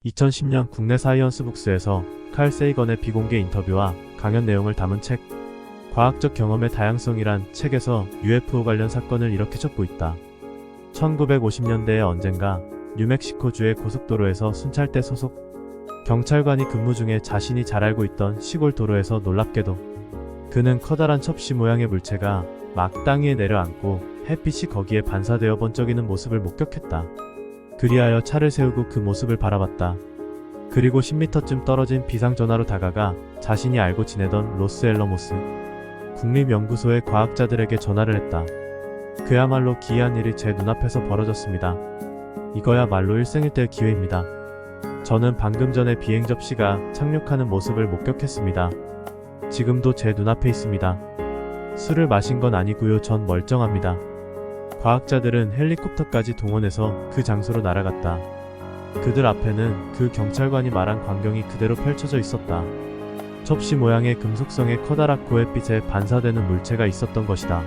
2010년 국내 사이언스 북스에서 칼 세이건의 비공개 인터뷰와 강연 내용을 담은 책 과학적 경험의 다양성이란 책에서 UFO 관련 사건을 이렇게 적고 있다. 1950년대에 언젠가 뉴멕시코주의 고속도로에서 순찰대 소속 경찰관이 근무 중에 자신이 잘 알고 있던 시골 도로에서 놀랍게도 그는 커다란 첩시 모양의 물체가 막 땅 위에 내려앉고 햇빛이 거기에 반사되어 번쩍이는 모습을 목격했다. 그리하여 차를 세우고 그 모습을 바라봤다. 그리고 10m쯤 떨어진 비상전화로 다가가 자신이 알고 지내던 로스앨러모스 국립연구소의 과학자들에게 전화를 했다. 그야말로 기이한 일이 제 눈앞에서 벌어졌습니다. 이거야말로 일생일대의 기회입니다. 저는 방금 전에 비행 접시가 착륙하는 모습을 목격했습니다. 지금도 제 눈앞에 있습니다. 술을 마신 건 아니고요. 전 멀쩡합니다. 과학자들은 헬리콥터까지 동원해서 그 장소로 날아갔다. 그들 앞에는 그 경찰관이 말한 광경이 그대로 펼쳐져 있었다. 접시 모양의 금속성의 커다랗고 햇빛에 반사되는 물체가 있었던 것이다.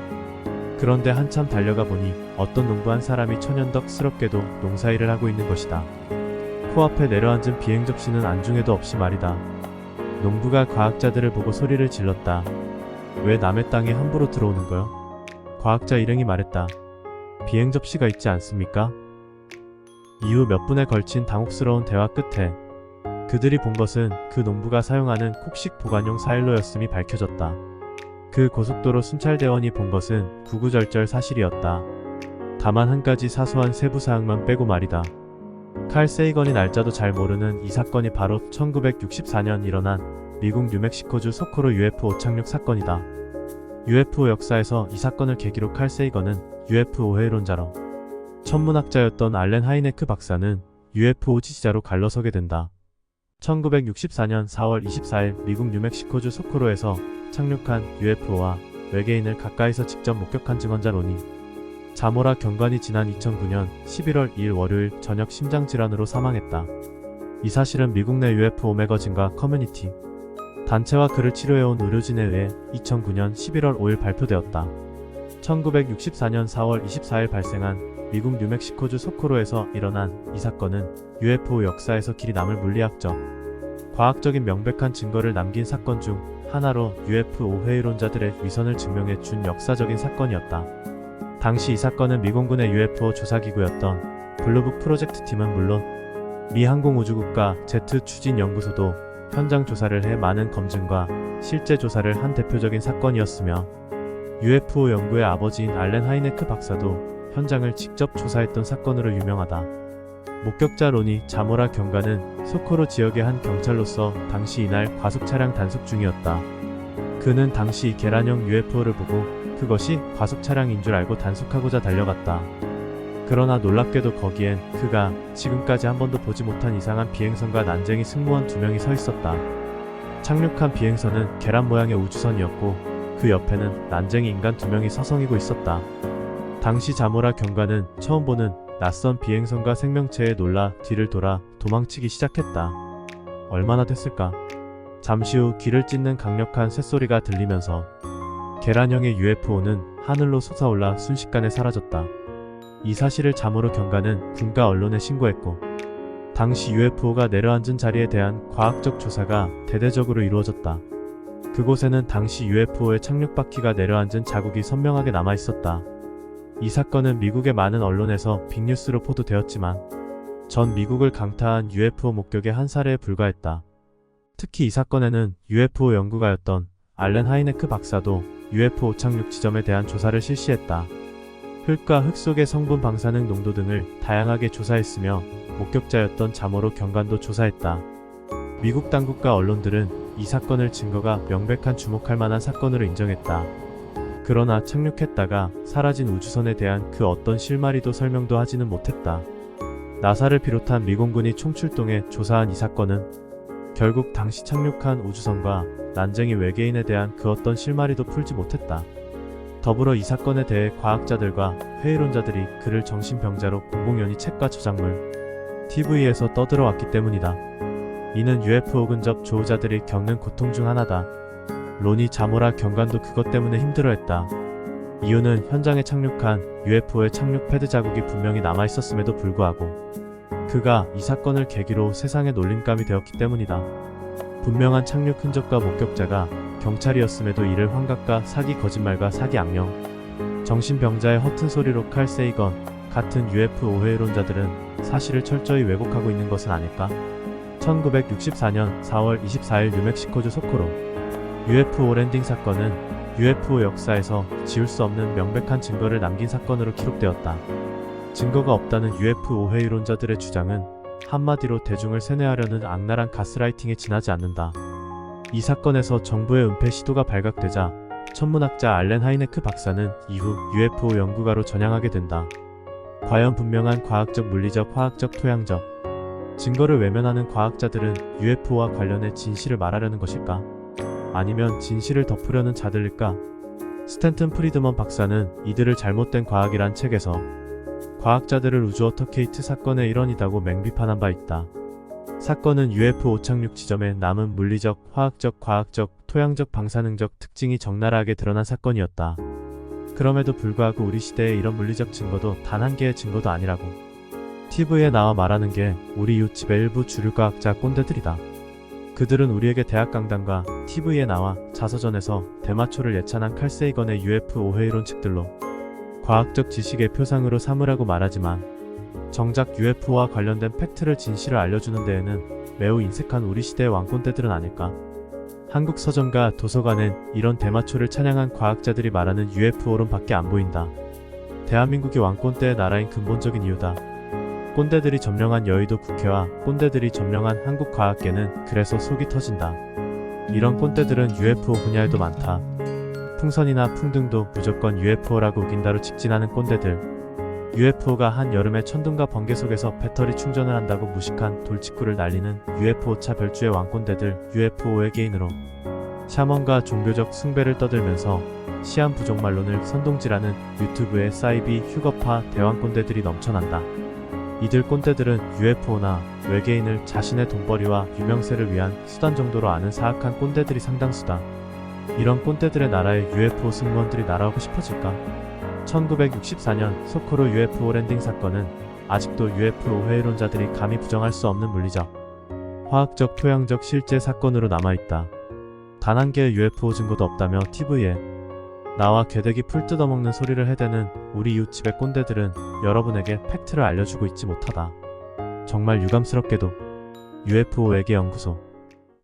그런데 한참 달려가 보니 어떤 농부 한 사람이 천연덕스럽게도 농사일을 하고 있는 것이다. 코앞에 내려앉은 비행 접시는 안중에도 없이 말이다. 농부가 과학자들을 보고 소리를 질렀다. 왜 남의 땅에 함부로 들어오는 거요? 과학자 일행이 말했다. 비행 접시가 있지 않습니까? 이후 몇 분에 걸친 당혹스러운 대화 끝에 그들이 본 것은 그 농부가 사용하는 콕식 보관용 사일로였음이 밝혀졌다. 그 고속도로 순찰대원이 본 것은 구구절절 사실이었다. 다만 한 가지 사소한 세부사항만 빼고 말이다. 칼 세이건이 날짜도 잘 모르는 이 사건이 바로 1964년 일어난 미국 뉴멕시코주 소코로 UFO 착륙 사건이다. UFO 역사에서 이 사건을 계기로 칼 세이건은 UFO 오해론자로, 천문학자였던 알렌 하이네크 박사는 UFO 지지자로 갈러서게 된다. 1964년 4월 24일 미국 뉴멕시코주 소코로에서 착륙한 UFO와 외계인을 가까이서 직접 목격한 증언자 로니 자모라 경관이 지난 2009년 11월 2일 월요일 저녁 심장질환으로 사망했다. 이 사실은 미국 내 UFO 매거진과 커뮤니티 단체와 그를 치료해온 의료진에 의해 2009년 11월 5일 발표되었다. 1964년 4월 24일 발생한 미국 뉴멕시코주 소코로에서 일어난 이 사건은 UFO 역사에서 길이 남을 물리학적, 과학적인 명백한 증거를 남긴 사건 중 하나로 UFO 오해이론자들의 위선을 증명해 준 역사적인 사건이었다. 당시 이 사건은 미공군의 UFO 조사기구였던 블루북 프로젝트 팀은 물론 미 항공우주국가 제트 추진연구소도 현장 조사를 해 많은 검증과 실제 조사를 한 대표적인 사건이었으며 UFO 연구의 아버지인 알렌 하이네크 박사도 현장을 직접 조사했던 사건으로 유명하다. 목격자 로니 자모라 경관은 소코로 지역의 한 경찰로서 당시 이날 과속 차량 단속 중이었다. 그는 당시 계란형 UFO를 보고 그것이 과속 차량인 줄 알고 단속하고자 달려갔다. 그러나 놀랍게도 거기엔 그가 지금까지 한 번도 보지 못한 이상한 비행선과 난쟁이 승무원 2명이 서 있었다. 착륙한 비행선은 계란 모양의 우주선이었고 그 옆에는 난쟁이 인간 2명이 서성이고 있었다. 당시 자모라 경관은 처음 보는 낯선 비행선과 생명체에 놀라 뒤를 돌아 도망치기 시작했다. 얼마나 됐을까? 잠시 후 귀를 찢는 강력한 쇳소리가 들리면서 계란형의 UFO는 하늘로 솟아올라 순식간에 사라졌다. 이 사실을 자모라 경관은 군과 언론에 신고했고 당시 UFO가 내려앉은 자리에 대한 과학적 조사가 대대적으로 이루어졌다. 그곳에는 당시 UFO의 착륙바퀴가 내려앉은 자국이 선명하게 남아있었다. 이 사건은 미국의 많은 언론에서 빅뉴스로 보도되었지만 전 미국을 강타한 UFO 목격의 한 사례에 불과했다. 특히 이 사건에는 UFO 연구가였던 알렌 하이네크 박사도 UFO 착륙 지점에 대한 조사를 실시했다. 흙과 흙 속의 성분 방사능 농도 등을 다양하게 조사했으며 목격자였던 자모로 경관도 조사했다. 미국 당국과 언론들은 이 사건을 증거가 명백한 주목할 만한 사건으로 인정했다. 그러나 착륙했다가 사라진 우주선에 대한 그 어떤 실마리도 설명도 하지는 못했다. 나사를 비롯한 미공군이 총출동해 조사한 이 사건은 결국 당시 착륙한 우주선과 난쟁이 외계인에 대한 그 어떤 실마리도 풀지 못했다. 더불어 이 사건에 대해 과학자들과 회의론자들이 그를 정신병자로 공공연히 책과 저작물, TV에서 떠들어왔기 때문이다. 이는 UFO 근접 조우자들이 겪는 고통 중 하나다. 로니 자모라 경관도 그것 때문에 힘들어했다. 이유는 현장에 착륙한 UFO의 착륙 패드 자국이 분명히 남아있었음에도 불구하고 그가 이 사건을 계기로 세상에 놀림감이 되었기 때문이다. 분명한 착륙 흔적과 목격자가 경찰이었음에도 이를 환각과 사기 거짓말과 사기 악령, 정신병자의 허튼 소리로 칼 세이건 같은 UFO 오해론자들은 사실을 철저히 왜곡하고 있는 것은 아닐까? 1964년 4월 24일 뉴멕시코주 소코로 UFO 랜딩 사건은 UFO 역사에서 지울 수 없는 명백한 증거를 남긴 사건으로 기록되었다. 증거가 없다는 UFO 오해 이론자들의 주장은 한마디로 대중을 세뇌하려는 악랄한 가스라이팅에 지나지 않는다. 이 사건에서 정부의 은폐 시도가 발각되자 천문학자 알렌 하이네크 박사는 이후 UFO 연구가로 전향하게 된다. 과연 분명한 과학적, 물리적, 화학적, 토양적 증거를 외면하는 과학자들은 UFO와 관련해 진실을 말하려는 것일까? 아니면 진실을 덮으려는 자들일까? 스탠튼 프리드먼 박사는 이들을 잘못된 과학이란 책에서 과학자들을 우주 워터게이트 사건의 일원이라고 맹비판한 바 있다. 사건은 UFO 오착륙 지점에 남은 물리적, 화학적, 과학적, 토양적, 방사능적 특징이 적나라하게 드러난 사건이었다. 그럼에도 불구하고 우리 시대에 이런 물리적 증거도 단 한 개의 증거도 아니라고 TV에 나와 말하는 게 우리 이웃집의 일부 주류 과학자 꼰대들이다. 그들은 우리에게 대학 강당과 TV에 나와 자서전에서 대마초를 예찬한 칼 세이건의 UFO 오해이론 측들로 과학적 지식의 표상으로 삼으라고 말하지만 정작 UFO와 관련된 팩트를 진실을 알려주는 데에는 매우 인색한 우리 시대의 왕꼰대들은 아닐까? 한국 서점과 도서관엔 이런 대마초를 찬양한 과학자들이 말하는 UFO론 밖에 안 보인다. 대한민국이 왕꼰대의 나라인 근본적인 이유다. 꼰대들이 점령한 여의도 국회와 꼰대들이 점령한 한국과학계는 그래서 속이 터진다. 이런 꼰대들은 UFO 분야에도 많다. 풍선이나 풍등도 무조건 UFO라고 우긴다로 직진하는 꼰대들. UFO가 한 여름의 천둥과 번개 속에서 배터리 충전을 한다고 무식한 돌직구를 날리는 UFO차 별주의 왕꼰대들. UFO 외계인으로 샤먼과 종교적 숭배를 떠들면서 시한 부족말론을 선동질하는 유튜브에 사이비 휴거파 대왕꼰대들이 넘쳐난다. 이들 꼰대들은 UFO나 외계인을 자신의 돈벌이와 유명세를 위한 수단 정도로 아는 사악한 꼰대들이 상당수다. 이런 꼰대들의 나라에 UFO 승무원들이 날아오고 싶어질까? 1964년 소코로 UFO 랜딩 사건은 아직도 UFO 오해이론자들이 감히 부정할 수 없는 물리적, 화학적, 토양적 실제 사건으로 남아있다. 단 한 개의 UFO 증거도 없다며 TV에 나와 괴데기 풀 뜯어먹는 소리를 해대는 우리 이웃집의 꼰대들은 여러분에게 팩트를 알려주고 있지 못하다. 정말 유감스럽게도 UFO 외계연구소